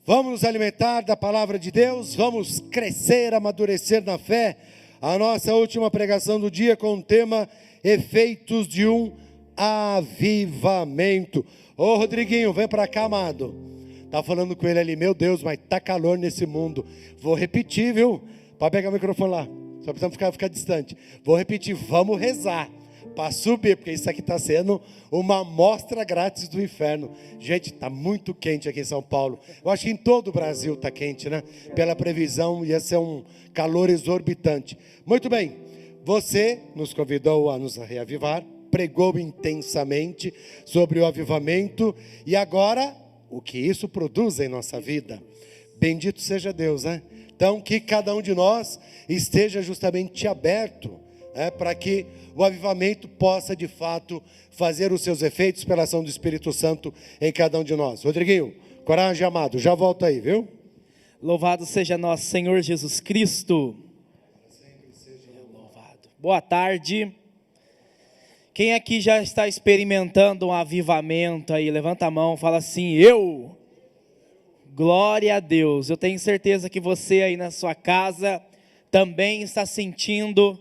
Vamos nos alimentar da palavra de Deus, vamos crescer, amadurecer na fé. A nossa última pregação do dia com o tema efeitos de um avivamento. Ô Rodriguinho, vem para cá, amado. Tá falando com ele ali, meu Deus, mas tá calor nesse mundo. Vou repetir, viu? Pode pegar o microfone lá, só precisamos ficar distante. Vou repetir, vamos rezar para subir, porque isso aqui está sendo uma amostra grátis do inferno. Gente, está muito quente aqui em São Paulo. Eu acho que em todo o Brasil está quente, né? Pela previsão, ia ser um calor exorbitante. Muito bem, você nos convidou a nos reavivar, pregou intensamente sobre o avivamento, e agora, o que isso produz em nossa vida. Bendito seja Deus, né? Então, que cada um de nós esteja justamente aberto, para que o avivamento possa de fato fazer os seus efeitos pela ação do Espírito Santo em cada um de nós. Rodriguinho, coragem, amado, já volto aí, viu? Louvado seja nosso Senhor Jesus Cristo. Louvado. Boa tarde. Quem aqui já está experimentando um avivamento aí? Levanta a mão, fala assim, eu. Glória a Deus. Eu tenho certeza que você aí na sua casa também está sentindo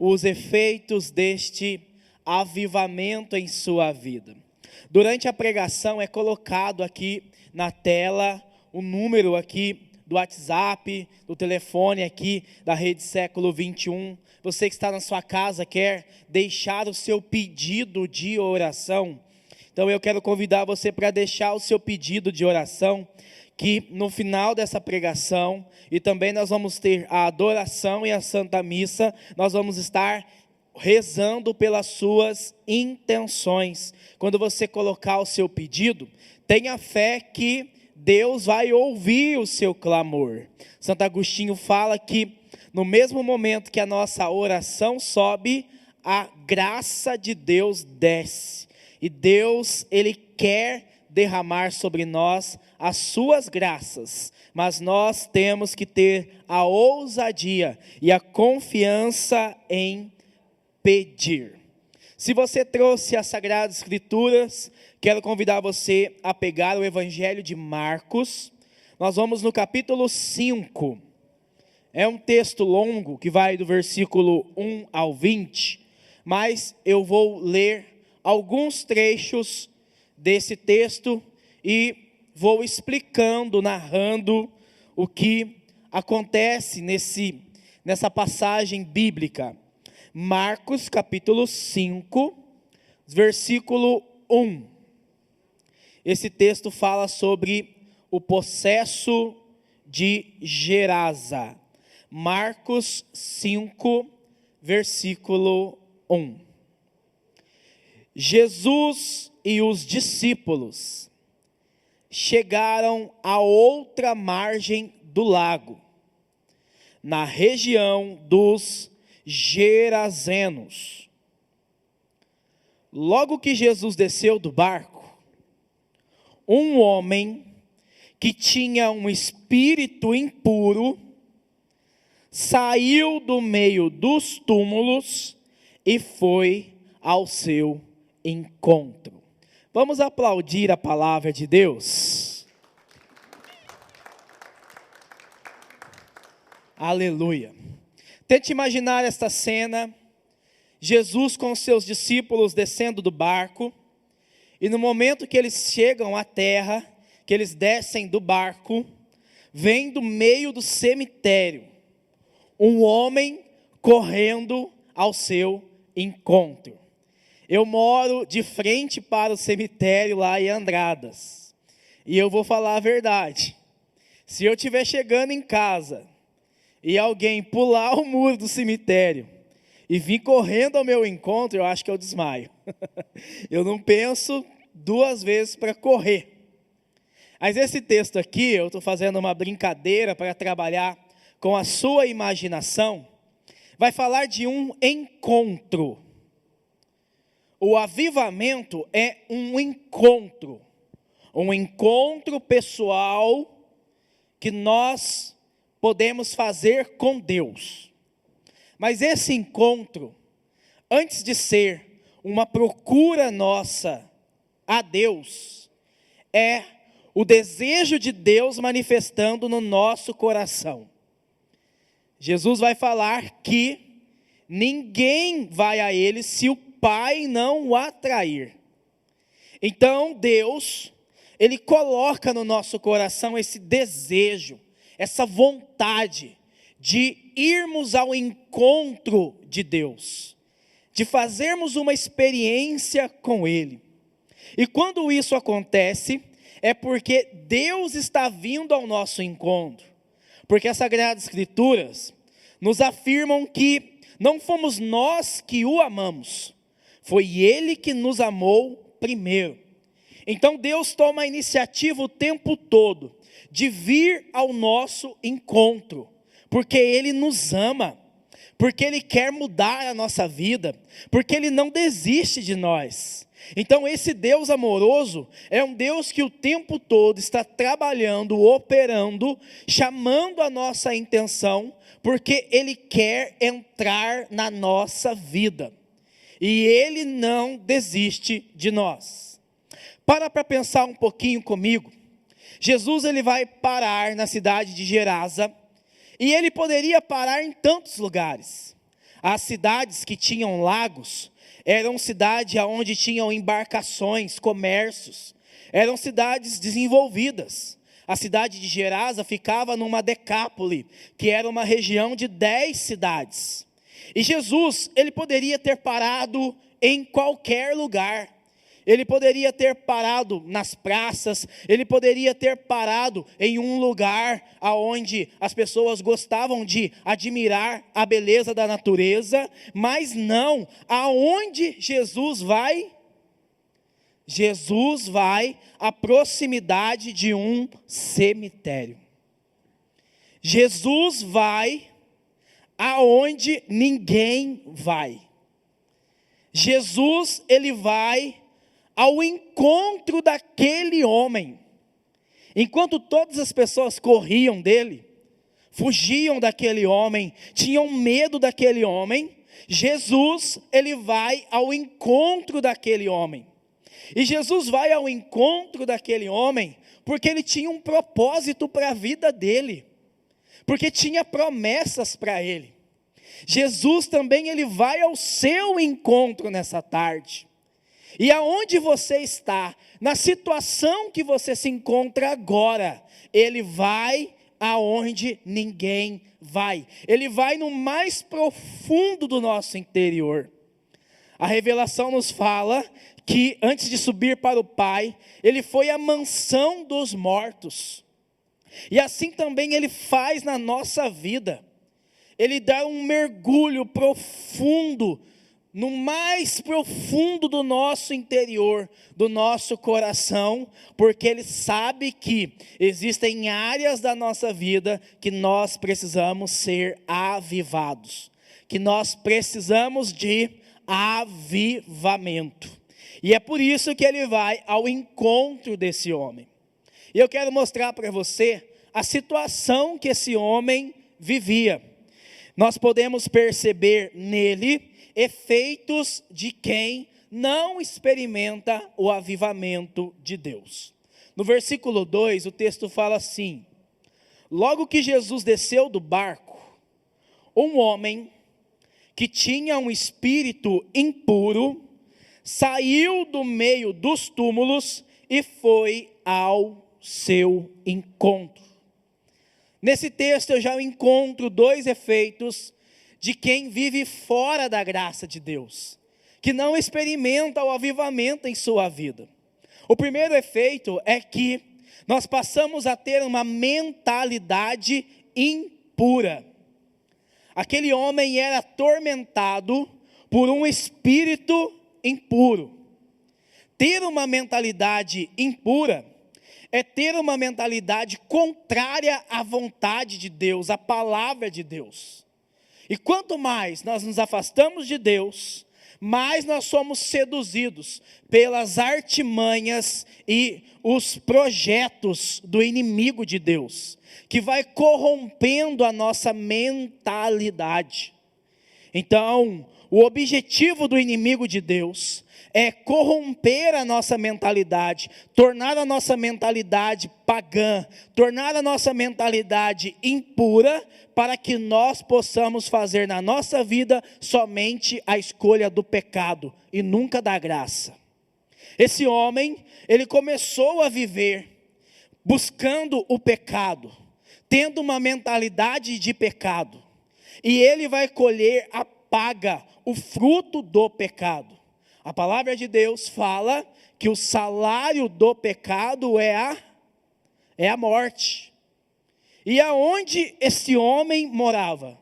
os efeitos deste avivamento em sua vida. Durante a pregação é colocado aqui na tela o número aqui do WhatsApp, do telefone aqui da Rede Século 21. Você que está na sua casa quer deixar o seu pedido de oração. Então eu quero convidar você para deixar o seu pedido de oração, que no final dessa pregação, e também nós vamos ter a adoração e a Santa Missa, nós vamos estar rezando pelas suas intenções. Quando você colocar o seu pedido, tenha fé que Deus vai ouvir o seu clamor. Santo Agostinho fala que no mesmo momento que a nossa oração sobe, a graça de Deus desce. E Deus, Ele quer derramar sobre nós as suas graças, mas nós temos que ter a ousadia e a confiança em pedir. Se você trouxe as Sagradas Escrituras, quero convidar você a pegar o Evangelho de Marcos. Nós vamos no capítulo 5. É um texto longo que vai do versículo 1 ao 20, mas eu vou ler alguns trechos desse texto e vou explicando, narrando o que acontece nessa passagem bíblica. Marcos capítulo 5, versículo 1. Esse texto fala sobre o possesso de Gerasa. Marcos 5, versículo 1. Jesus e os discípulos chegaram à outra margem do lago, na região dos Gerazenos. Logo que Jesus desceu do barco, um homem que tinha um espírito impuro saiu do meio dos túmulos e foi ao seu encontro. Vamos aplaudir a palavra de Deus. Aleluia. Tente imaginar esta cena, Jesus com seus discípulos descendo do barco, e no momento que eles chegam à terra, que eles descem do barco, vem do meio do cemitério um homem correndo ao seu encontro. Eu moro de frente para o cemitério lá em Andradas. E eu vou falar a verdade. Se eu estiver chegando em casa e alguém pular o muro do cemitério e vir correndo ao meu encontro, eu acho que eu desmaio. Eu não penso duas vezes para correr. Mas esse texto aqui, eu estou fazendo uma brincadeira para trabalhar com a sua imaginação, vai falar de um encontro. O avivamento é um encontro pessoal que nós podemos fazer com Deus. Mas esse encontro, antes de ser uma procura nossa a Deus, é o desejo de Deus manifestando no nosso coração. Jesus vai falar que ninguém vai a Ele se o Pai não o atrair. Então Deus, Ele coloca no nosso coração esse desejo, essa vontade de irmos ao encontro de Deus, de fazermos uma experiência com Ele. E quando isso acontece, é porque Deus está vindo ao nosso encontro, porque as Sagradas Escrituras nos afirmam que não fomos nós que o amamos, foi Ele que nos amou primeiro. Então Deus toma a iniciativa o tempo todo de vir ao nosso encontro, porque Ele nos ama, porque Ele quer mudar a nossa vida, porque Ele não desiste de nós. Então esse Deus amoroso é um Deus que o tempo todo está trabalhando, operando, chamando a nossa intenção, porque Ele quer entrar na nossa vida. E Ele não desiste de nós. Para pensar um pouquinho comigo. Jesus, Ele vai parar na cidade de Gerasa, e Ele poderia parar em tantos lugares. As cidades que tinham lagos eram cidades onde tinham embarcações, comércios, eram cidades desenvolvidas. A cidade de Gerasa ficava numa decápole, que era uma região de 10 cidades. E Jesus, Ele poderia ter parado em qualquer lugar. Ele poderia ter parado nas praças, Ele poderia ter parado em um lugar onde as pessoas gostavam de admirar a beleza da natureza, mas não, aonde Jesus vai? Jesus vai à proximidade de um cemitério. Jesus vai aonde ninguém vai. Jesus, Ele vai ao encontro daquele homem. Enquanto todas as pessoas corriam dele, fugiam daquele homem, tinham medo daquele homem, Jesus, Ele vai ao encontro daquele homem. E Jesus vai ao encontro daquele homem, porque Ele tinha um propósito para a vida dele, porque tinha promessas para ele. Jesus também, Ele vai ao seu encontro nessa tarde. E aonde você está, na situação que você se encontra agora, Ele vai aonde ninguém vai. Ele vai no mais profundo do nosso interior. A revelação nos fala que antes de subir para o Pai, Ele foi à mansão dos mortos. E assim também Ele faz na nossa vida. Ele dá um mergulho profundo, no mais profundo do nosso interior, do nosso coração, porque Ele sabe que existem áreas da nossa vida que nós precisamos ser avivados, que nós precisamos de avivamento. E é por isso que Ele vai ao encontro desse homem. E eu quero mostrar para você a situação que esse homem vivia. Nós podemos perceber nele efeitos de quem não experimenta o avivamento de Deus. No versículo 2, o texto fala assim: logo que Jesus desceu do barco, um homem que tinha um espírito impuro saiu do meio dos túmulos e foi ao seu encontro. Nesse texto eu já encontro dois efeitos de quem vive fora da graça de Deus, que não experimenta o avivamento em sua vida. O primeiro efeito é que nós passamos a ter uma mentalidade impura. Aquele homem era atormentado por um espírito impuro. Ter uma mentalidade impura é ter uma mentalidade contrária à vontade de Deus, à palavra de Deus. E quanto mais nós nos afastamos de Deus, mais nós somos seduzidos pelas artimanhas e os projetos do inimigo de Deus, que vai corrompendo a nossa mentalidade. Então, o objetivo do inimigo de Deus é corromper a nossa mentalidade, tornar a nossa mentalidade pagã, tornar a nossa mentalidade impura, para que nós possamos fazer na nossa vida somente a escolha do pecado e nunca da graça. Esse homem, ele começou a viver buscando o pecado, tendo uma mentalidade de pecado, e ele vai colher a paga, o fruto do pecado. A palavra de Deus fala que o salário do pecado é a morte. E aonde esse homem morava?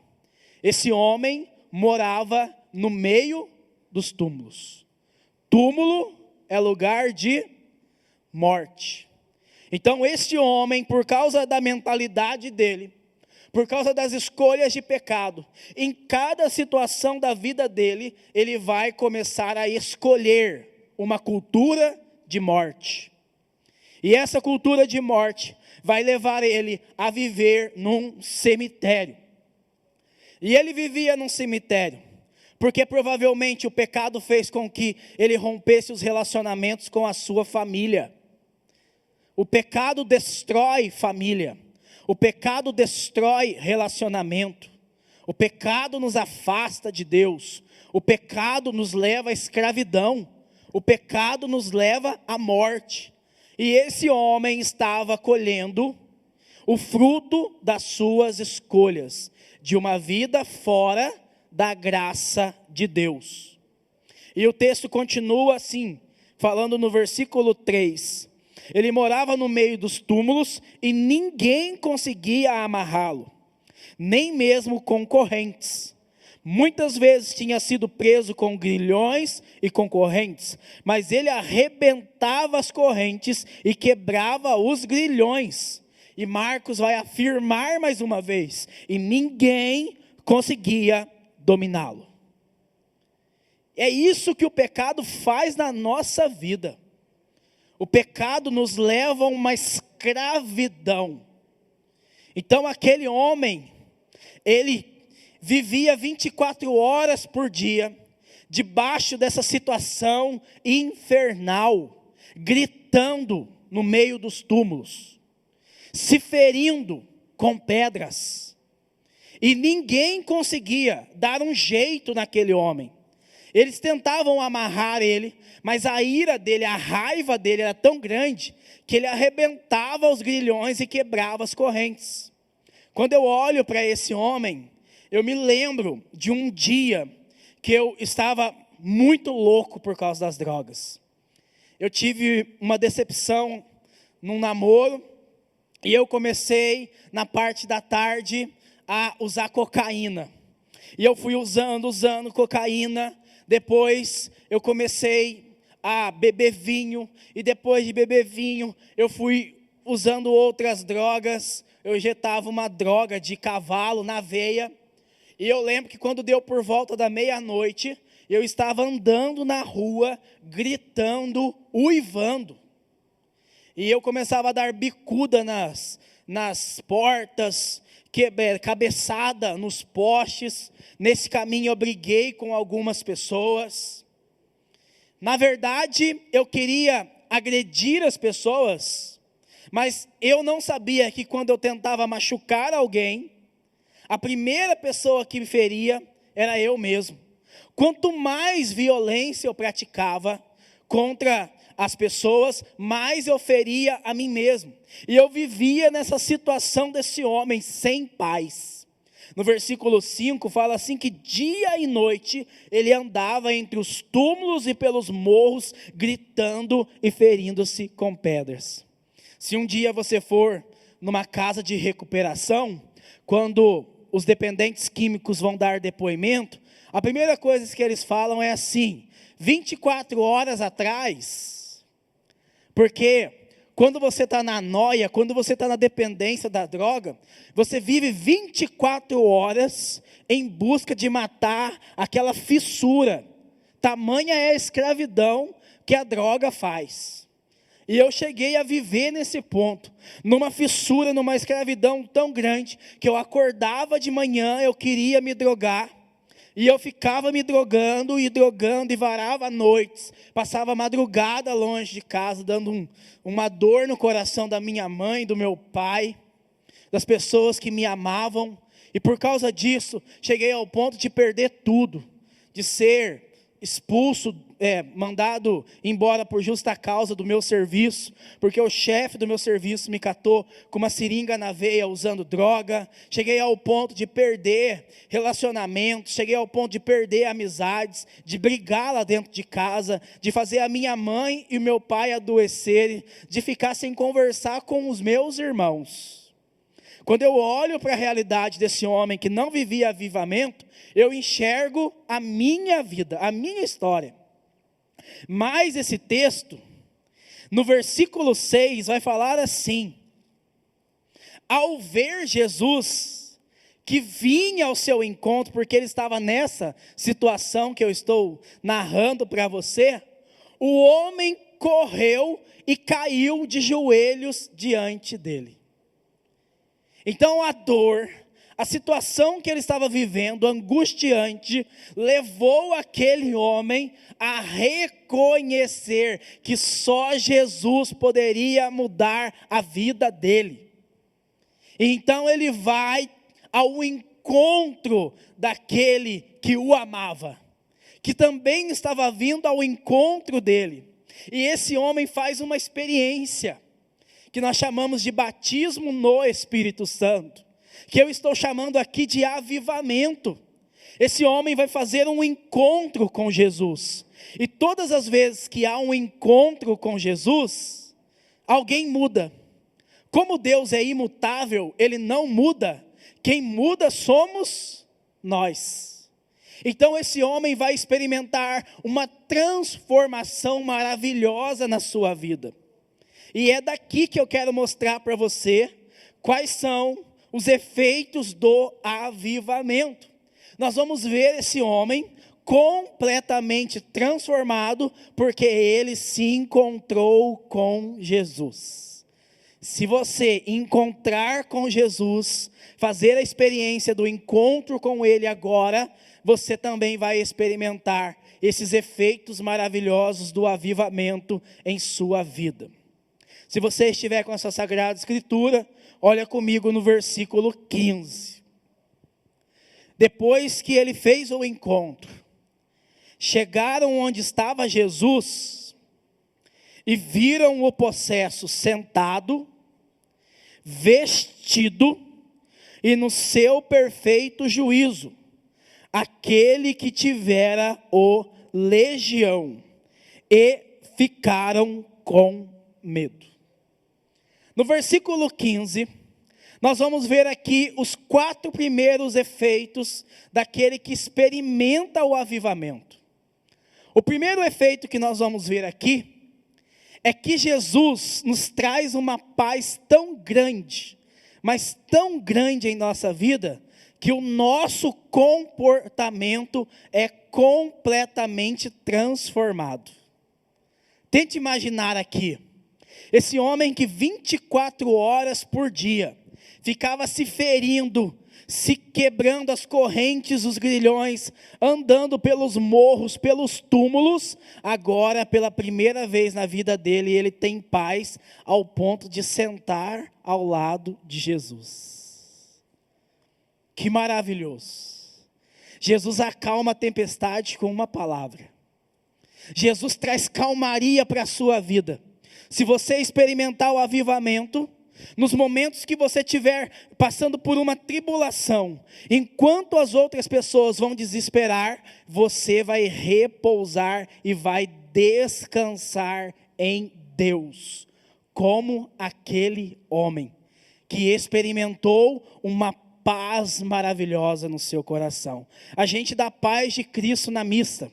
Esse homem morava no meio dos túmulos. Túmulo é lugar de morte. Então este homem, por causa da mentalidade dele, por causa das escolhas de pecado, em cada situação da vida dele, ele vai começar a escolher uma cultura de morte. E essa cultura de morte vai levar ele a viver num cemitério. E ele vivia num cemitério, porque provavelmente o pecado fez com que ele rompesse os relacionamentos com a sua família. O pecado destrói família. O pecado destrói relacionamento. O pecado nos afasta de Deus. O pecado nos leva à escravidão. O pecado nos leva à morte. E esse homem estava colhendo o fruto das suas escolhas, de uma vida fora da graça de Deus. E o texto continua assim, falando no versículo 3. Ele morava no meio dos túmulos e ninguém conseguia amarrá-lo, nem mesmo com correntes. Muitas vezes tinha sido preso com grilhões e com correntes, mas ele arrebentava as correntes e quebrava os grilhões. E Marcos vai afirmar mais uma vez, e ninguém conseguia dominá-lo. É isso que o pecado faz na nossa vida. O pecado nos leva a uma escravidão. Então aquele homem, ele vivia 24 horas por dia, debaixo dessa situação infernal, gritando no meio dos túmulos, se ferindo com pedras, e ninguém conseguia dar um jeito naquele homem. Eles tentavam amarrar ele, mas a ira dele, a raiva dele era tão grande, que ele arrebentava os grilhões e quebrava as correntes. Quando eu olho para esse homem, eu me lembro de um dia que eu estava muito louco por causa das drogas. Eu tive uma decepção num namoro, e eu comecei na parte da tarde a usar cocaína. E eu fui usando cocaína. Depois eu comecei a beber vinho, e depois de beber vinho, eu fui usando outras drogas. Eu injetava uma droga de cavalo na veia. E eu lembro que quando deu por volta da meia-noite, eu estava andando na rua, gritando, uivando. E eu começava a dar bicuda nas portas, cabeçada nos postes. Nesse caminho eu briguei com algumas pessoas. Na verdade, eu queria agredir as pessoas, mas eu não sabia que quando eu tentava machucar alguém, a primeira pessoa que me feria era eu mesmo. Quanto mais violência eu praticava contra as pessoas, mais eu feria a mim mesmo. E eu vivia nessa situação desse homem sem paz. No versículo 5 fala assim que dia e noite ele andava entre os túmulos e pelos morros, gritando e ferindo-se com pedras. Se um dia você for numa casa de recuperação, quando os dependentes químicos vão dar depoimento, a primeira coisa que eles falam é assim: 24 horas atrás, porque quando você está na noia, quando você está na dependência da droga, você vive 24 horas em busca de matar aquela fissura. Tamanha é a escravidão que a droga faz. E eu cheguei a viver nesse ponto, numa fissura, numa escravidão tão grande, que eu acordava de manhã, eu queria me drogar, E eu ficava me drogando e varava noites. Passava a madrugada longe de casa, dando uma dor no coração da minha mãe, do meu pai, das pessoas que me amavam. E por causa disso, cheguei ao ponto de perder tudo, de ser expulso, mandado embora por justa causa do meu serviço, porque o chefe do meu serviço me catou com uma seringa na veia usando droga. Cheguei ao ponto de perder relacionamentos, cheguei ao ponto de perder amizades, de brigar lá dentro de casa, de fazer a minha mãe e o meu pai adoecerem, de ficar sem conversar com os meus irmãos. Quando eu olho para a realidade desse homem que não vivia avivamento, eu enxergo a minha vida, a minha história. Mas esse texto, no versículo 6, vai falar assim: ao ver Jesus, que vinha ao seu encontro, porque ele estava nessa situação que eu estou narrando para você, o homem correu e caiu de joelhos diante dele. Então a dor, a situação que ele estava vivendo, angustiante, levou aquele homem a reconhecer que só Jesus poderia mudar a vida dele. Então ele vai ao encontro daquele que o amava, que também estava vindo ao encontro dele. E esse homem faz uma experiência que nós chamamos de batismo no Espírito Santo, que eu estou chamando aqui de avivamento. Esse homem vai fazer um encontro com Jesus, e todas as vezes que há um encontro com Jesus, alguém muda. Como Deus é imutável, Ele não muda, quem muda somos nós. Então esse homem vai experimentar uma transformação maravilhosa na sua vida. E é daqui que eu quero mostrar para você quais são os efeitos do avivamento. Nós vamos ver esse homem completamente transformado, porque ele se encontrou com Jesus. Se você encontrar com Jesus, fazer a experiência do encontro com Ele agora, você também vai experimentar esses efeitos maravilhosos do avivamento em sua vida. Se você estiver com essa Sagrada Escritura, olha comigo no versículo 15. Depois que ele fez o encontro, chegaram onde estava Jesus e viram o possesso sentado, vestido e no seu perfeito juízo, aquele que tivera o legião, e ficaram com medo. No versículo 15, nós vamos ver aqui os 4 primeiros efeitos daquele que experimenta o avivamento. O primeiro efeito que nós vamos ver aqui é que Jesus nos traz uma paz tão grande, mas tão grande em nossa vida, que o nosso comportamento é completamente transformado. Tente imaginar aqui, esse homem que 24 horas por dia ficava se ferindo, se quebrando as correntes, os grilhões, andando pelos morros, pelos túmulos, agora pela primeira vez na vida dele, ele tem paz ao ponto de sentar ao lado de Jesus. Que maravilhoso! Jesus acalma a tempestade com uma palavra. Jesus traz calmaria para a sua vida. Se você experimentar o avivamento, nos momentos que você estiver passando por uma tribulação, enquanto as outras pessoas vão desesperar, você vai repousar e vai descansar em Deus, como aquele homem que experimentou uma paz maravilhosa no seu coração. A gente dá paz de Cristo na missa.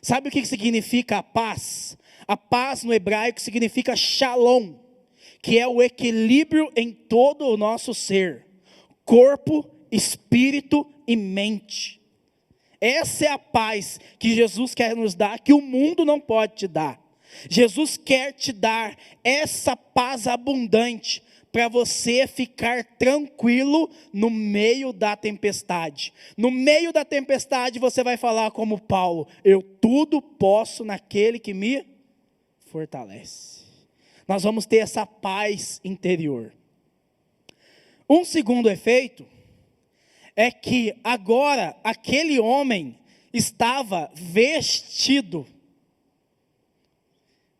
Sabe o que significa a paz? A paz no hebraico significa shalom, que é o equilíbrio em todo o nosso ser, corpo, espírito e mente. Essa é a paz que Jesus quer nos dar, que o mundo não pode te dar. Jesus quer te dar essa paz abundante, para você ficar tranquilo no meio da tempestade. No meio da tempestade você vai falar como Paulo: eu tudo posso naquele que me fortalece. Nós vamos ter essa paz interior. Um segundo efeito é que agora aquele homem estava vestido.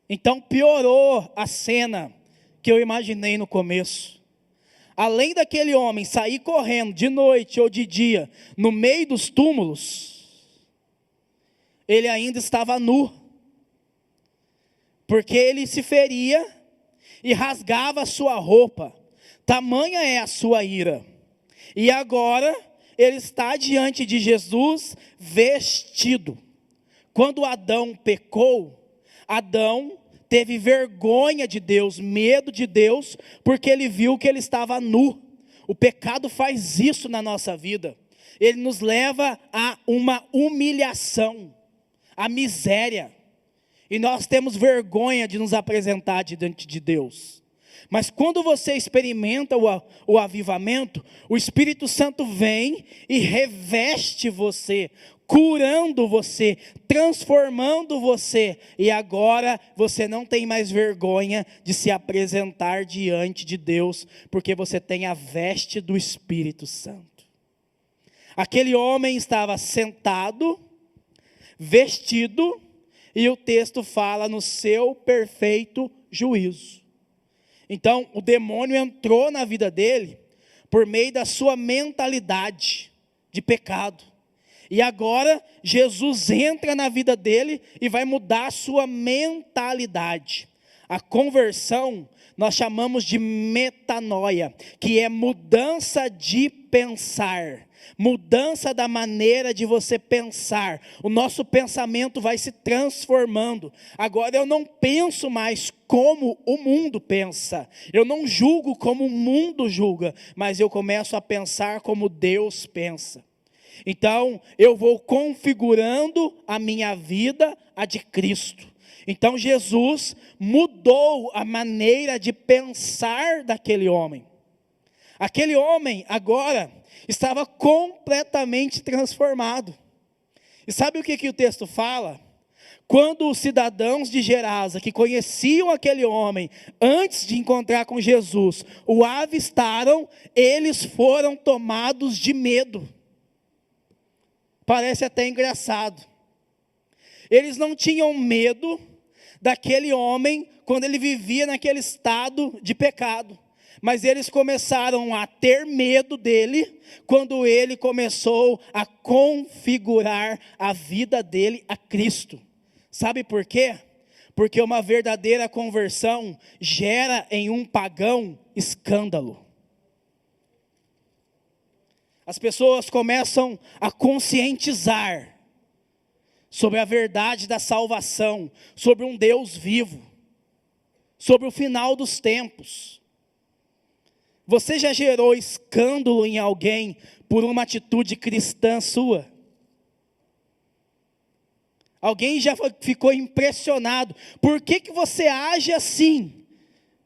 Então piorou a cena que eu imaginei no começo. Além daquele homem sair correndo de noite ou de dia no meio dos túmulos, ele ainda estava nu, porque ele se feria e rasgava a sua roupa, tamanha é a sua ira. E agora ele está diante de Jesus vestido. Quando Adão pecou, Adão teve vergonha de Deus, medo de Deus, porque ele viu que ele estava nu. O pecado faz isso na nossa vida. Ele nos leva a uma humilhação, a miséria. E nós temos vergonha de nos apresentar diante de Deus. Mas quando você experimenta o avivamento, o Espírito Santo vem e reveste você, curando você, transformando você. E agora você não tem mais vergonha de se apresentar diante de Deus, porque você tem a veste do Espírito Santo. Aquele homem estava sentado, vestido, e o texto fala no seu perfeito juízo. Então o demônio entrou na vida dele por meio da sua mentalidade de pecado. E agora Jesus entra na vida dele e vai mudar a sua mentalidade. A conversão nós chamamos de metanoia, que é mudança de pensar. Mudança da maneira de você pensar. O nosso pensamento vai se transformando. Agora eu não penso mais como o mundo pensa. Eu não julgo como o mundo julga, mas eu começo a pensar como Deus pensa. Então eu vou configurando a minha vida a de Cristo. Então Jesus mudou a maneira de pensar daquele homem. Aquele homem agora estava completamente transformado. E sabe o que o texto fala? Quando os cidadãos de Gerasa, que conheciam aquele homem antes de encontrar com Jesus, o avistaram, eles foram tomados de medo. Parece até engraçado. Eles não tinham medo daquele homem quando ele vivia naquele estado de pecado. Mas eles começaram a ter medo dele quando ele começou a configurar a vida dele a Cristo. Sabe por quê? Porque uma verdadeira conversão gera em um pagão escândalo. As pessoas começam a conscientizar sobre a verdade da salvação, sobre um Deus vivo, sobre o final dos tempos. Você já gerou escândalo em alguém por uma atitude cristã sua? Alguém já ficou impressionado? Por que você age assim?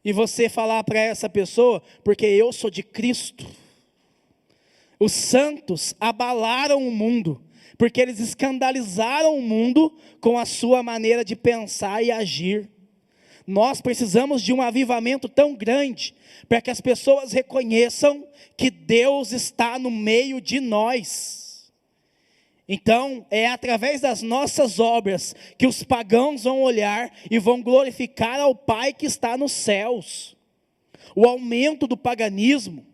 E você falar para essa pessoa: porque eu sou de Cristo. Os santos abalaram o mundo, porque eles escandalizaram o mundo com a sua maneira de pensar e agir. Nós precisamos de um avivamento tão grande, para que as pessoas reconheçam que Deus está no meio de nós. Então, é através das nossas obras, que os pagãos vão olhar e vão glorificar ao Pai que está nos céus. O aumento do paganismo,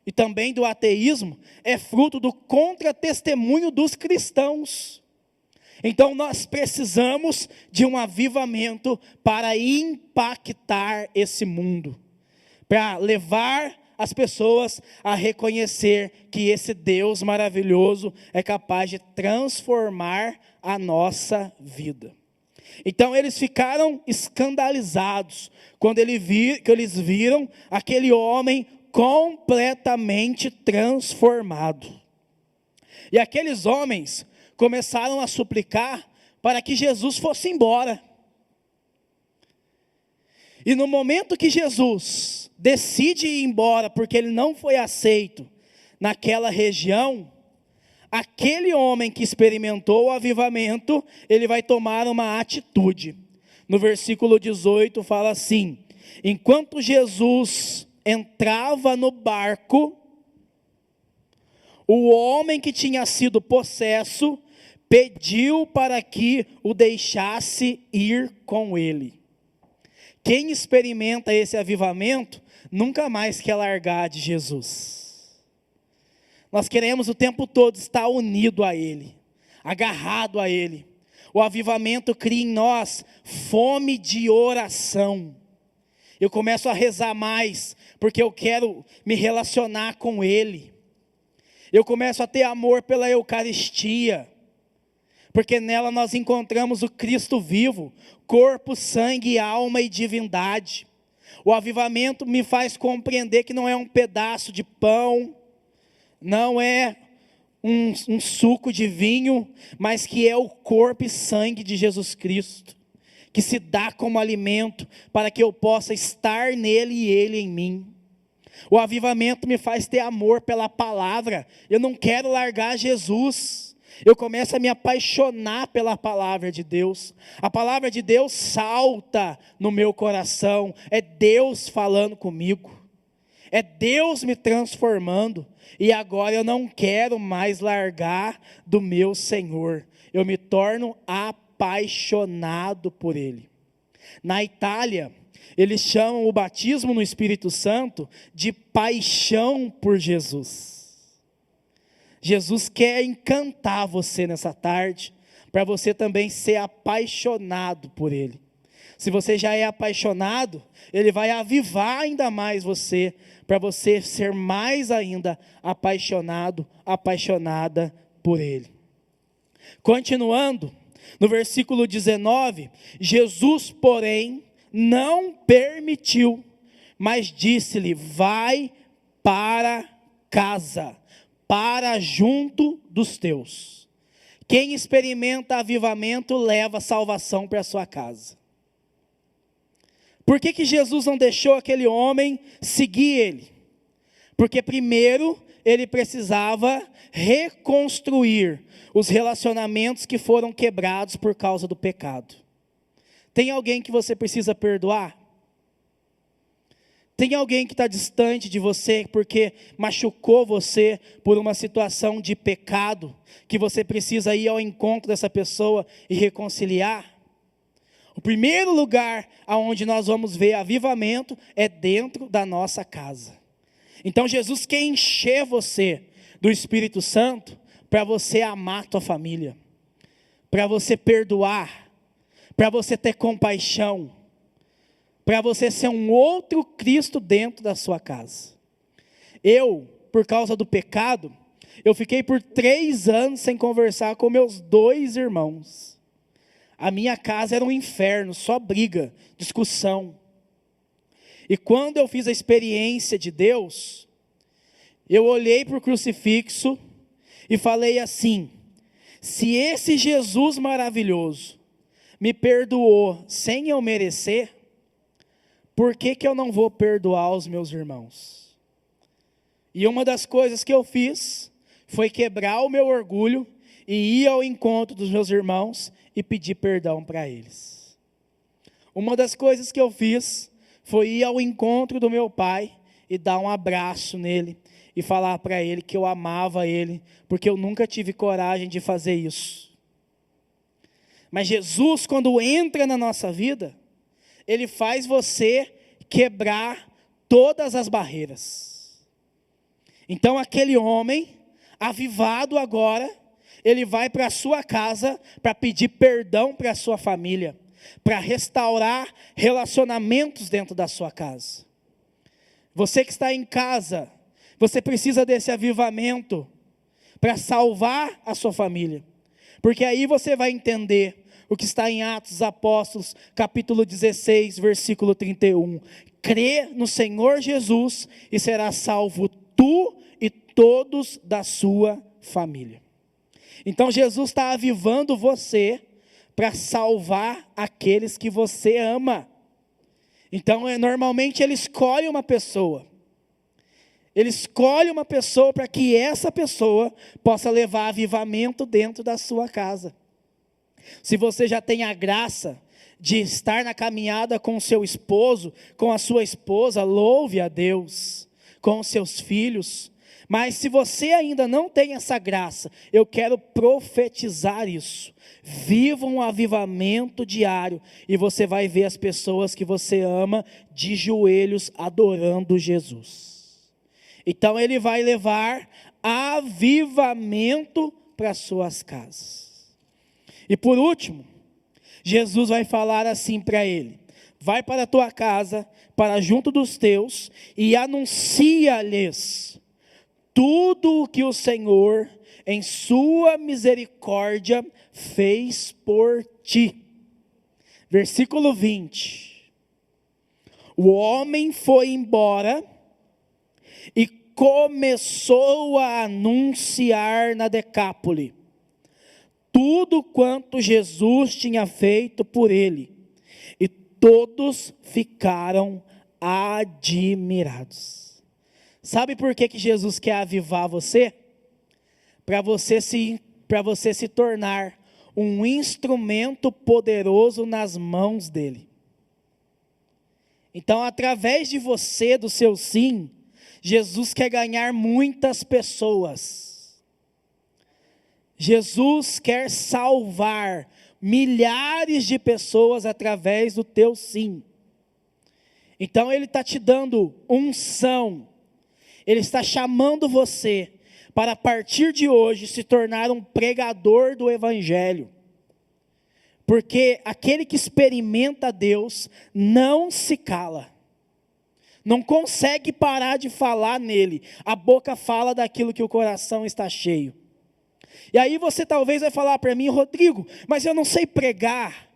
e também do ateísmo, é fruto do contra-testemunho dos cristãos. Então nós precisamos de um avivamento para impactar esse mundo, para levar as pessoas a reconhecer que esse Deus maravilhoso é capaz de transformar a nossa vida. Então eles ficaram escandalizados quando eles viram aquele homem completamente transformado. E aqueles homens começaram a suplicar para que Jesus fosse embora. E no momento que Jesus decide ir embora, porque ele não foi aceito naquela região, aquele homem que experimentou o avivamento, ele vai tomar uma atitude. No versículo 18 fala assim: enquanto Jesus entrava no barco, o homem que tinha sido possesso pediu para que o deixasse ir com ele. Quem experimenta esse avivamento, nunca mais quer largar de Jesus. Nós queremos o tempo todo estar unido a Ele, agarrado a Ele. O avivamento cria em nós fome de oração. Eu começo a rezar mais, porque eu quero me relacionar com Ele. Eu começo a ter amor pela Eucaristia, porque nela nós encontramos o Cristo vivo, corpo, sangue, alma e divindade. O avivamento me faz compreender que não é um pedaço de pão, não é um suco de vinho, mas que é o corpo e sangue de Jesus Cristo, que se dá como alimento para que eu possa estar nele e ele em mim. O avivamento me faz ter amor pela palavra. Eu não quero largar Jesus. Eu começo a me apaixonar pela palavra de Deus. A palavra de Deus salta no meu coração. É Deus falando comigo. É Deus me transformando. E agora eu não quero mais largar do meu Senhor. Eu me torno apaixonado por Ele. Na Itália, eles chamam o batismo no Espírito Santo de paixão por Jesus. Jesus quer encantar você nessa tarde, para você também ser apaixonado por Ele. Se você já é apaixonado, Ele vai avivar ainda mais você, para você ser mais ainda apaixonado, apaixonada por Ele. Continuando, no versículo 19, Jesus, porém, não permitiu, mas disse-lhe: vai para casa, para junto dos teus. Quem experimenta avivamento leva salvação para a sua casa. Por que Jesus não deixou aquele homem seguir ele? Porque primeiro ele precisava reconstruir os relacionamentos que foram quebrados por causa do pecado. Tem alguém que você precisa perdoar? Tem alguém que está distante de você porque machucou você por uma situação de pecado, que você precisa ir ao encontro dessa pessoa e reconciliar? O primeiro lugar aonde nós vamos ver avivamento é dentro da nossa casa. Então Jesus quer encher você do Espírito Santo para você amar a tua família, para você perdoar, para você ter compaixão, para você ser um outro Cristo dentro da sua casa. Eu, por causa do pecado, eu fiquei por 3 anos sem conversar com meus 2 irmãos. A minha casa era um inferno, só briga, discussão. E quando eu fiz a experiência de Deus, eu olhei para o crucifixo e falei assim: se esse Jesus maravilhoso me perdoou sem eu merecer, por que eu não vou perdoar os meus irmãos? E uma das coisas que eu fiz foi quebrar o meu orgulho e ir ao encontro dos meus irmãos e pedir perdão para eles. Uma das coisas que eu fiz foi ir ao encontro do meu pai e dar um abraço nele e falar para ele que eu amava ele, porque eu nunca tive coragem de fazer isso. Mas Jesus, quando entra na nossa vida, Ele faz você quebrar todas as barreiras. Então aquele homem, avivado agora, ele vai para a sua casa para pedir perdão para a sua família, para restaurar relacionamentos dentro da sua casa. Você que está em casa, você precisa desse avivamento para salvar a sua família, porque aí você vai entender o que está em Atos dos Apóstolos, capítulo 16, versículo 31. Crê no Senhor Jesus e serás salvo tu e todos da sua família. Então Jesus está avivando você para salvar aqueles que você ama. Então, normalmente ele escolhe uma pessoa. Ele escolhe uma pessoa para que essa pessoa possa levar avivamento dentro da sua casa. Se você já tem a graça de estar na caminhada com o seu esposo, com a sua esposa, louve a Deus, com os seus filhos. Mas se você ainda não tem essa graça, eu quero profetizar isso. Viva um avivamento diário e você vai ver as pessoas que você ama de joelhos adorando Jesus. Então ele vai levar avivamento para as suas casas. E por último, Jesus vai falar assim para ele: vai para a tua casa, para junto dos teus, e anuncia-lhes tudo o que o Senhor, em sua misericórdia, fez por ti. Versículo 20. O homem foi embora e começou a anunciar na Decápole tudo quanto Jesus tinha feito por ele, e todos ficaram admirados. Sabe por que Jesus quer avivar você? Para você se tornar um instrumento poderoso nas mãos dele. Então, através de você, do seu sim, Jesus quer ganhar muitas pessoas. Jesus quer salvar milhares de pessoas através do teu sim. Então ele está te dando unção. Ele está chamando você para a partir de hoje se tornar um pregador do evangelho. Porque aquele que experimenta Deus não se cala. Não consegue parar de falar nele. A boca fala daquilo que o coração está cheio. E aí você talvez vai falar para mim: Rodrigo, mas eu não sei pregar.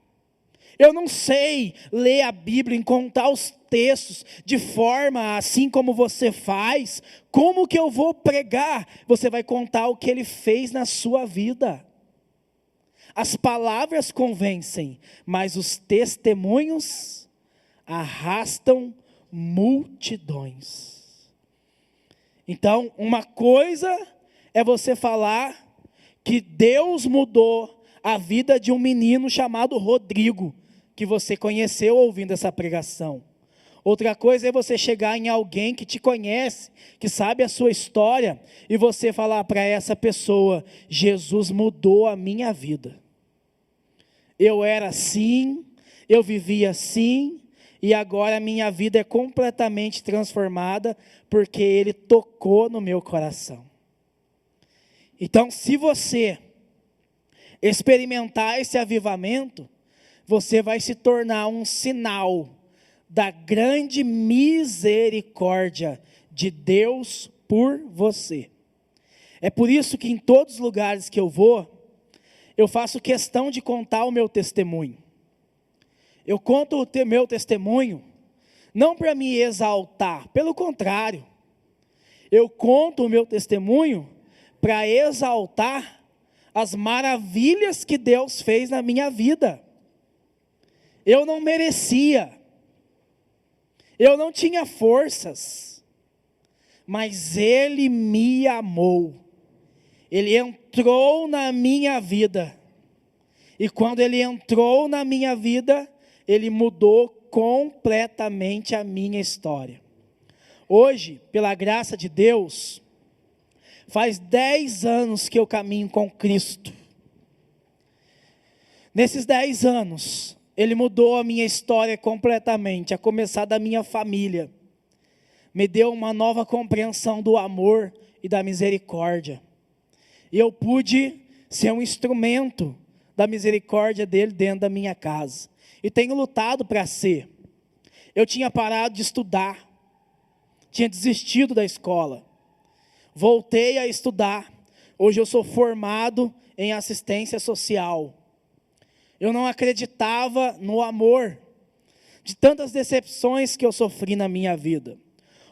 Eu não sei ler a Bíblia, contar os textos de forma assim como você faz. Como que eu vou pregar? Você vai contar o que ele fez na sua vida. As palavras convencem, mas os testemunhos arrastam multidões. Então, uma coisa é você falar que Deus mudou a vida de um menino chamado Rodrigo, que você conheceu ouvindo essa pregação. Outra coisa é você chegar em alguém que te conhece, que sabe a sua história, e você falar para essa pessoa: Jesus mudou a minha vida. Eu era assim, eu vivia assim, e agora a minha vida é completamente transformada, porque Ele tocou no meu coração. Então, se você experimentar esse avivamento, você vai se tornar um sinal da grande misericórdia de Deus por você. É por isso que em todos os lugares que eu vou, eu faço questão de contar o meu testemunho. Eu conto o meu testemunho não para me exaltar, pelo contrário. Eu conto o meu testemunho para exaltar as maravilhas que Deus fez na minha vida. Eu não merecia, eu não tinha forças, mas Ele me amou, Ele entrou na minha vida, e quando Ele entrou na minha vida, Ele mudou completamente a minha história. Hoje, pela graça de Deus, faz 10 anos que eu caminho com Cristo. Nesses 10 anos, Ele mudou a minha história completamente, a começar da minha família. Me deu uma nova compreensão do amor e da misericórdia. E eu pude ser um instrumento da misericórdia dele dentro da minha casa. E tenho lutado para ser. Eu tinha parado de estudar. Tinha desistido da escola. Voltei a estudar. Hoje eu sou formado em assistência social. Eu não acreditava no amor, de tantas decepções que eu sofri na minha vida.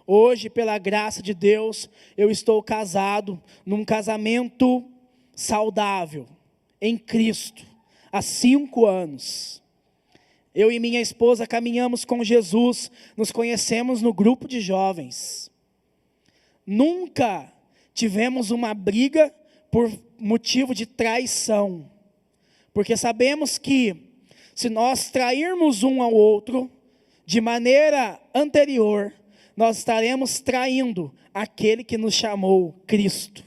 Hoje, pela graça de Deus, eu estou casado num casamento saudável, em Cristo, há 5 anos. Eu e minha esposa caminhamos com Jesus, nos conhecemos no grupo de jovens. Nunca tivemos uma briga por motivo de traição, porque sabemos que se nós trairmos um ao outro de maneira anterior, nós estaremos traindo aquele que nos chamou, Cristo.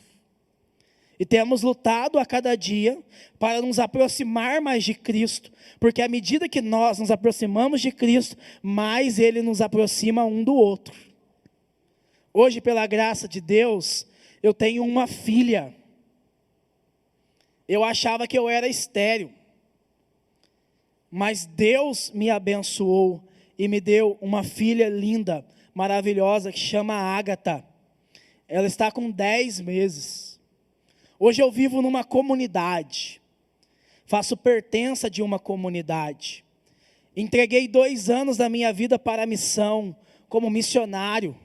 E temos lutado a cada dia para nos aproximar mais de Cristo, porque à medida que nós nos aproximamos de Cristo, mais Ele nos aproxima um do outro. Hoje, pela graça de Deus, eu tenho uma filha. Eu achava que eu era estéril, mas Deus me abençoou e me deu uma filha linda, maravilhosa, que chama Ágata. Ela está com 10 meses. Hoje eu vivo numa comunidade, faço pertença de uma comunidade. Entreguei 2 anos da minha vida para a missão, como missionário.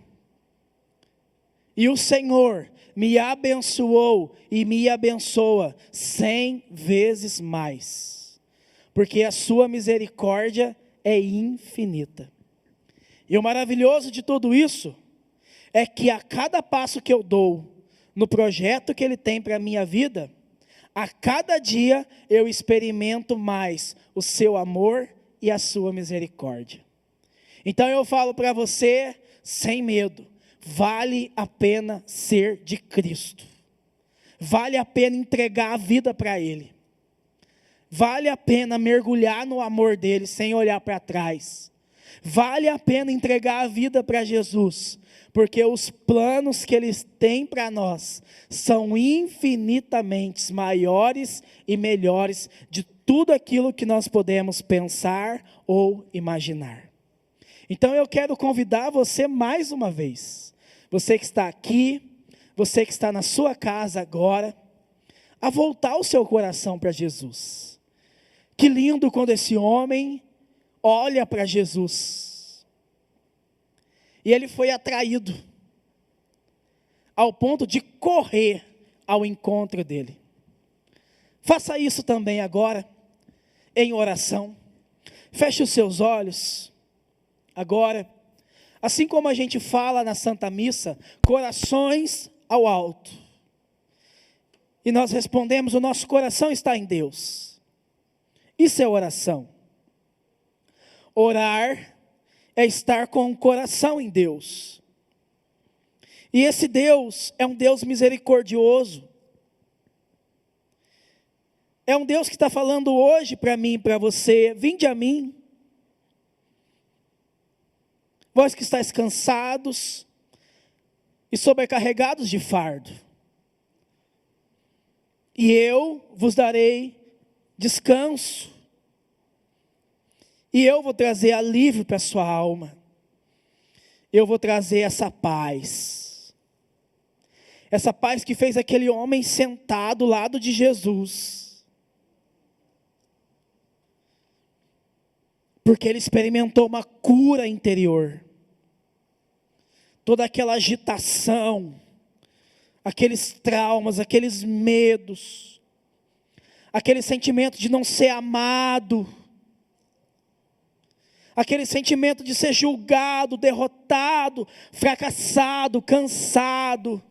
E o Senhor me abençoou e me abençoa 100 vezes mais, porque a sua misericórdia é infinita. E o maravilhoso de tudo isso é que a cada passo que eu dou no projeto que Ele tem para a minha vida, a cada dia eu experimento mais o seu amor e a sua misericórdia. Então eu falo para você, sem medo, vale a pena ser de Cristo. Vale a pena entregar a vida para Ele. Vale a pena mergulhar no amor dEle sem olhar para trás. Vale a pena entregar a vida para Jesus, porque os planos que Ele tem para nós são infinitamente maiores e melhores de tudo aquilo que nós podemos pensar ou imaginar. Então eu quero convidar você mais uma vez, você que está aqui, você que está na sua casa agora, a voltar o seu coração para Jesus. Que lindo quando esse homem olha para Jesus. E ele foi atraído ao ponto de correr ao encontro dele. Faça isso também agora, em oração. Feche os seus olhos. Agora, assim como a gente fala na Santa Missa, corações ao alto. E nós respondemos, o nosso coração está em Deus. Isso é oração. Orar é estar com o coração em Deus. E esse Deus é um Deus misericordioso. É um Deus que está falando hoje para mim e para você, vinde a mim. Vós que estáis cansados e sobrecarregados de fardo, e eu vos darei descanso, e eu vou trazer alívio para a sua alma, eu vou trazer essa paz que fez aquele homem sentado ao lado de Jesus, porque ele experimentou uma cura interior. Toda aquela agitação, aqueles traumas, aqueles medos, aquele sentimento de não ser amado, aquele sentimento de ser julgado, derrotado, fracassado, cansado,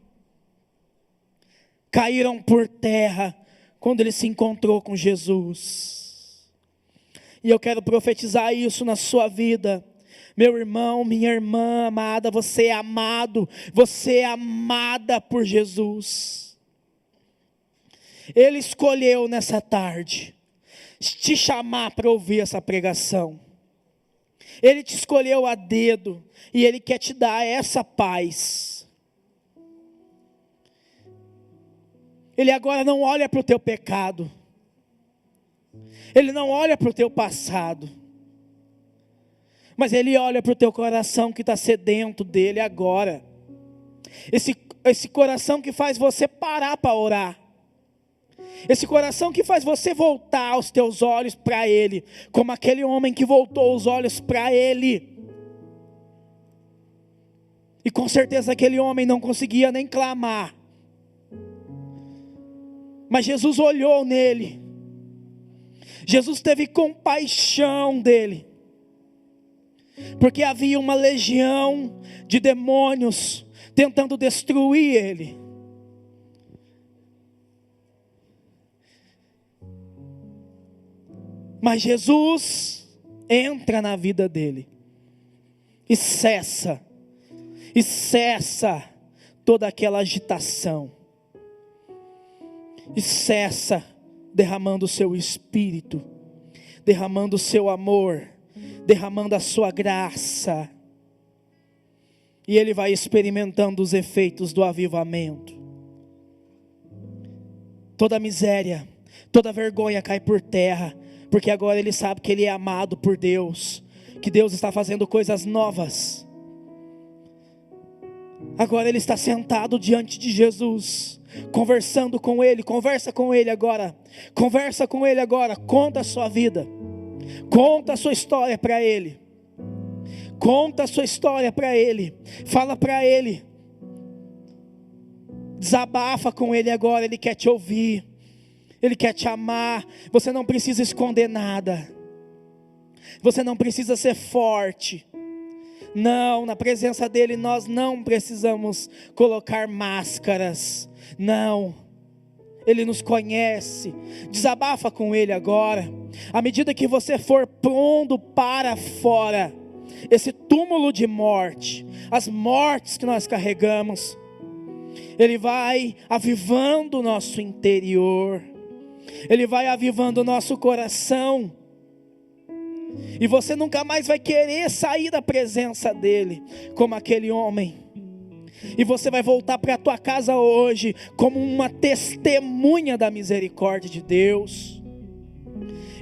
caíram por terra quando ele se encontrou com Jesus. E eu quero profetizar isso na sua vida. Meu irmão, minha irmã amada, você é amado, você é amada por Jesus. Ele escolheu nessa tarde te chamar para ouvir essa pregação. Ele te escolheu a dedo e Ele quer te dar essa paz. Ele agora não olha para o teu pecado. Ele não olha para o teu passado. Mas Ele olha para o teu coração que está sedento dEle agora. Esse coração que faz você parar para orar. Esse coração que faz você voltar os teus olhos para Ele. Como aquele homem que voltou os olhos para Ele. E com certeza aquele homem não conseguia nem clamar. Mas Jesus olhou nele. Jesus teve compaixão dele, porque havia uma legião de demônios tentando destruir ele. Mas Jesus entra na vida dele e cessa toda aquela agitação, e cessa derramando o seu espírito, derramando o seu amor, derramando a sua graça, e ele vai experimentando os efeitos do avivamento. Toda miséria, toda vergonha cai por terra, porque agora ele sabe que ele é amado por Deus, que Deus está fazendo coisas novas. Agora ele está sentado diante de Jesus, conversando com ele. Conversa com ele agora, conversa com ele agora, conta a sua vida, conta a sua história para ele, conta a sua história para ele, fala para ele, desabafa com ele agora. Ele quer te ouvir, ele quer te amar. Você não precisa esconder nada, você não precisa ser forte. Não, na presença dele nós não precisamos colocar máscaras. Não, ele nos conhece. Desabafa com ele agora. À medida que você for pondo para fora esse túmulo de morte, as mortes que nós carregamos, ele vai avivando o nosso interior, ele vai avivando o nosso coração, e você nunca mais vai querer sair da presença dele como aquele homem. E você vai voltar para a tua casa hoje como uma testemunha da misericórdia de Deus.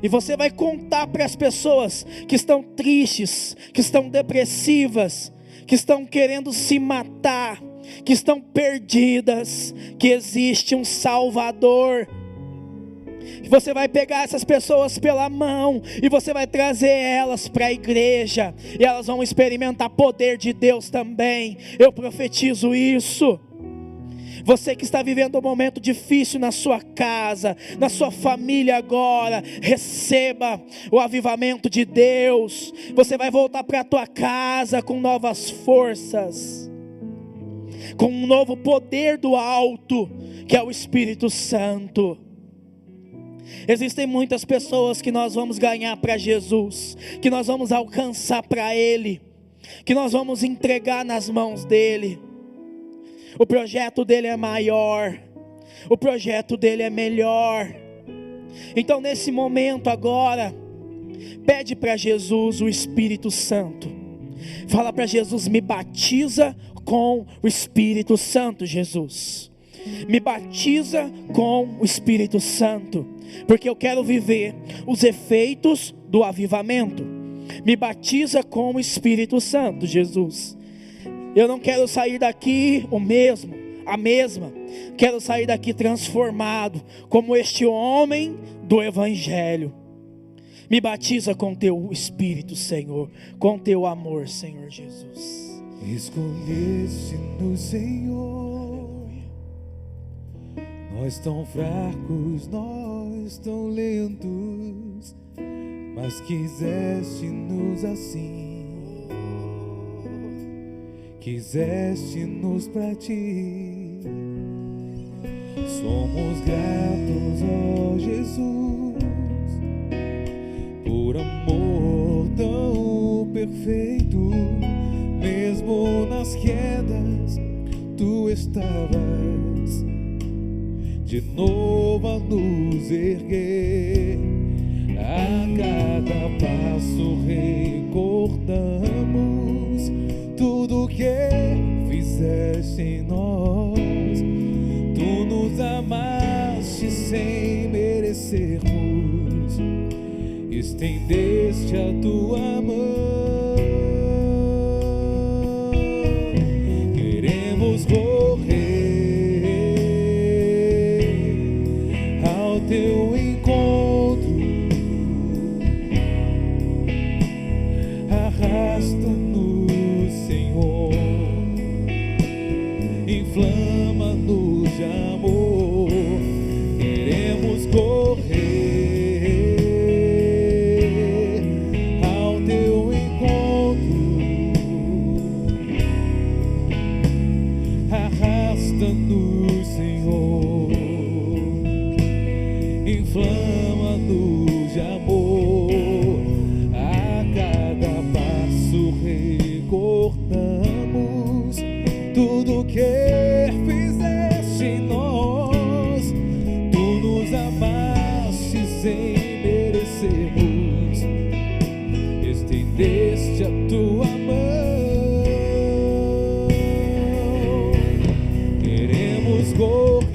E você vai contar para as pessoas que estão tristes, que estão depressivas, que estão querendo se matar, que estão perdidas, que existe um Salvador. Você vai pegar essas pessoas pela mão e você vai trazer elas para a igreja, e elas vão experimentar poder de Deus também. Eu profetizo isso. Você que está vivendo um momento difícil na sua casa, na sua família agora, receba o avivamento de Deus. Você vai voltar para a tua casa com novas forças, com um novo poder do alto, que é o Espírito Santo. Existem muitas pessoas que nós vamos ganhar para Jesus, que nós vamos alcançar para Ele, que nós vamos entregar nas mãos dEle. O projeto dEle é maior, o projeto dEle é melhor. Então nesse momento agora, pede para Jesus o Espírito Santo. Fala para Jesus: me batiza com o Espírito Santo, Jesus. Me batiza com o Espírito Santo, porque eu quero viver os efeitos do avivamento. Me batiza com o Espírito Santo, Jesus. Eu não quero sair daqui a mesma. Quero sair daqui transformado, como este homem do Evangelho. Me batiza com teu Espírito, Senhor, com teu amor, Senhor Jesus. Escolheste-nos, Senhor. Nós tão fracos, nós tão lentos, mas quiseste-nos assim, quiseste-nos pra ti. Somos gratos, ó Jesus, por amor tão perfeito. Mesmo nas quedas, tu estavas de novo a nos erguer. A cada passo recordamos tudo que fizeste em nós. Tu nos amaste sem merecermos, estendeste a tua mão. Queremos correr ao teu encontro. Arrasta-nos, Senhor, inflama-nos de amor. Queremos correr queremos correr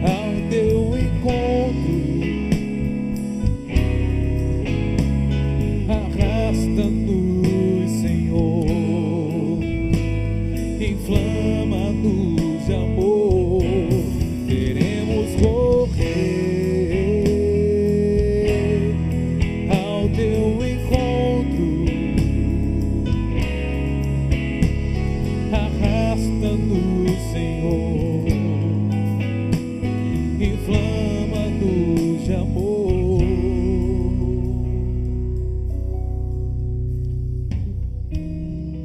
ao teu encontro. Arrasta-nos, Senhor, inflama-nos de amor. Queremos correr ao teu encontro. Arrasta-nos, Senhor, inflama-nos de amor.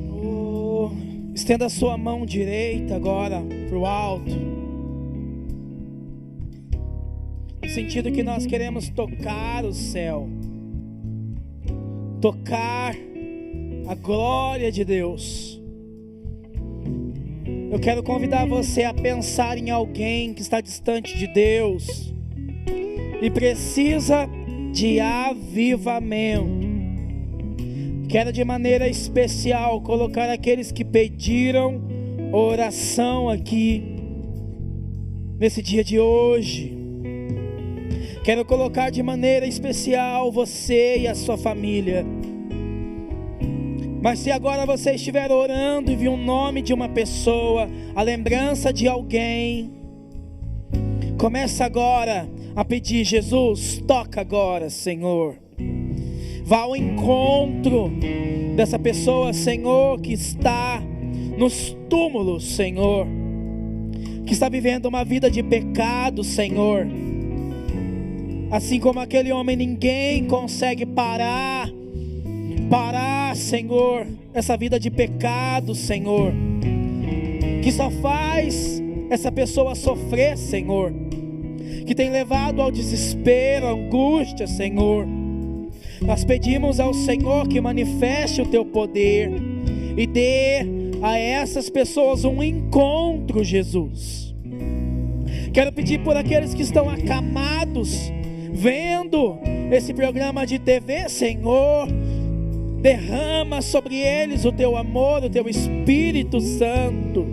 Oh, estenda a sua mão direita agora para o alto. No sentido que nós queremos tocar o céu, tocar a glória de Deus. Eu quero convidar você a pensar em alguém que está distante de Deus e precisa de avivamento. Quero de maneira especial colocar aqueles que pediram oração aqui nesse dia de hoje. Quero colocar de maneira especial você e a sua família. Mas se agora você estiver orando e viu o nome de uma pessoa, a lembrança de alguém, começa agora a pedir: Jesus, toca agora, Senhor. Vá ao encontro dessa pessoa, Senhor, que está nos túmulos, Senhor, que está vivendo uma vida de pecado, Senhor. Assim como aquele homem, ninguém consegue parar, Senhor, essa vida de pecado, Senhor, que só faz essa pessoa sofrer, Senhor, que tem levado ao desespero, à angústia, Senhor. Nós pedimos ao Senhor que manifeste o teu poder e dê a essas pessoas um encontro, Jesus. Quero pedir por aqueles que estão acamados, vendo esse programa de TV, Senhor, derrama sobre eles o teu amor, o teu Espírito Santo,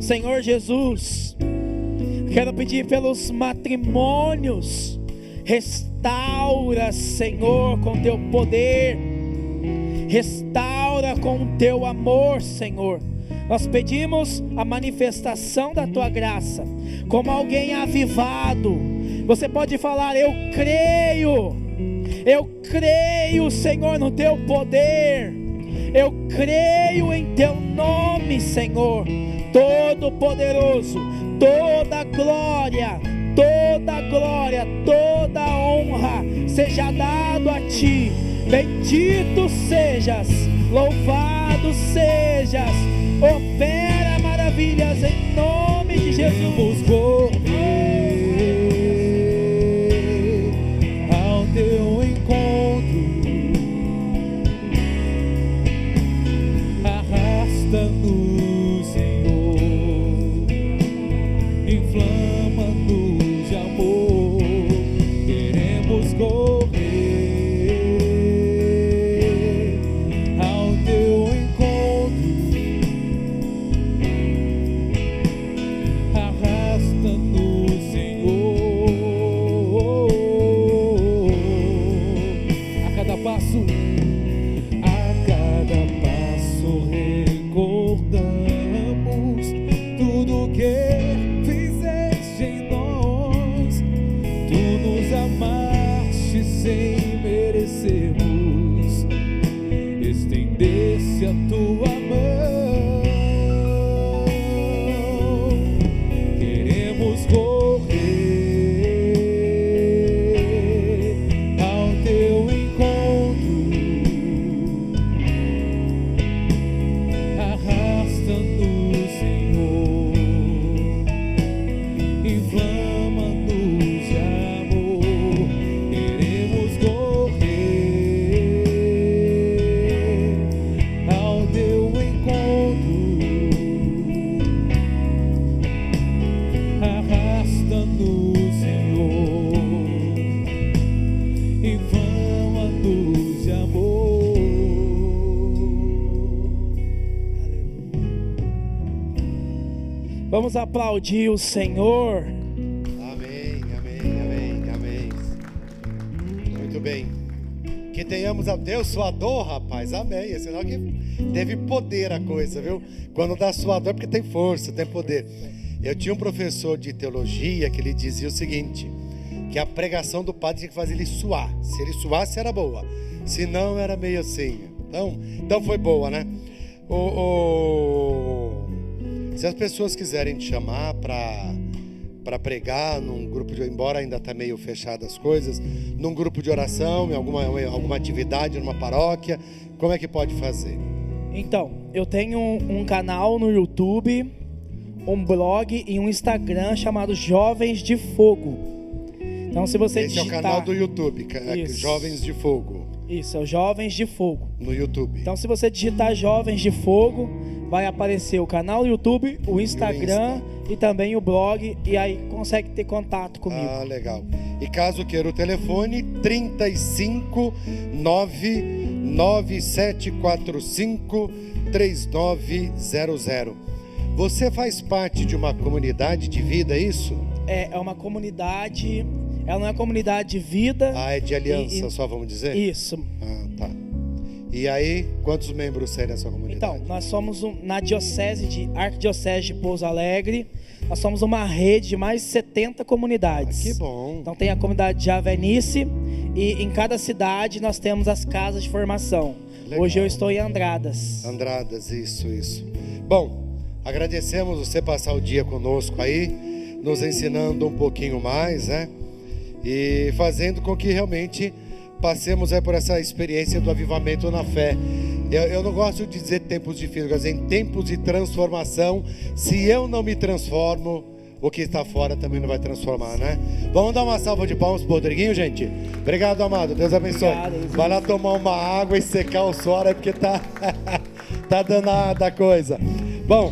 Senhor Jesus. Quero pedir pelos matrimônios, restaura, Senhor, com teu poder, restaura com o teu amor, Senhor. Nós pedimos a manifestação da tua graça, como alguém avivado. Você pode falar: eu creio, Senhor, no teu poder, eu creio em teu nome, Senhor, todo-poderoso. Toda glória, toda honra seja dado a ti. Bendito sejas, louvado sejas, opera maravilhas em nome de Jesus. Ao teu encontro, arrasta-nos, Senhor, inflama-nos de amor. Queremos correr ao teu encontro, arrasta-nos, Vamos aplaudir o Senhor. Amém, amém, amém, amém. Muito bem. Que tenhamos a Deus suador, rapaz. Amém. É sinal que teve poder a coisa, viu? Quando dá suador é porque tem força, tem poder. Eu tinha um professor de teologia que ele dizia o seguinte, que a pregação do padre tinha que fazer ele suar. Se ele suasse era boa, se não era meio assim. Então foi boa, né? Se as pessoas quiserem te chamar para pregar num grupo de, embora ainda está meio fechado as coisas, num grupo de oração, em alguma atividade, numa paróquia, como é que pode fazer? Então, eu tenho um canal no YouTube, um blog e um Instagram chamado Jovens de Fogo. Então, se você Esse digitar... é o canal do YouTube, Isso. Jovens de Fogo. Isso, é o Jovens de Fogo. No YouTube. Então, se você digitar Jovens de Fogo, vai aparecer o canal do YouTube, o Instagram e também o blog, e aí consegue ter contato comigo. Ah, legal. E caso queira o telefone, 35 99745 3900. Você faz parte de uma comunidade de vida, é isso? É uma comunidade, ela não é comunidade de vida. Ah, é de aliança, só vamos dizer? Isso. Ah, tá. E aí, quantos membros tem nessa comunidade? Então, nós somos na Arquidiocese de Pouso Alegre, nós somos uma rede de mais de 70 comunidades. Que bom. Então tem a comunidade de Avenice e em cada cidade nós temos as casas de formação. Legal. Hoje eu estou em Andradas. Andradas, isso. Bom, agradecemos você passar o dia conosco aí, nos ensinando um pouquinho mais, né? E fazendo com que realmente passemos aí por essa experiência do avivamento na fé. Eu não gosto de dizer tempos difíceis, mas em tempos de transformação, se eu não me transformo, o que está fora também não vai transformar, né? Vamos dar uma salva de palmas pro Rodriguinho, gente? Obrigado, amado. Deus abençoe. Obrigado, vai lá tomar uma água e secar o suor aí, porque tá dando a coisa.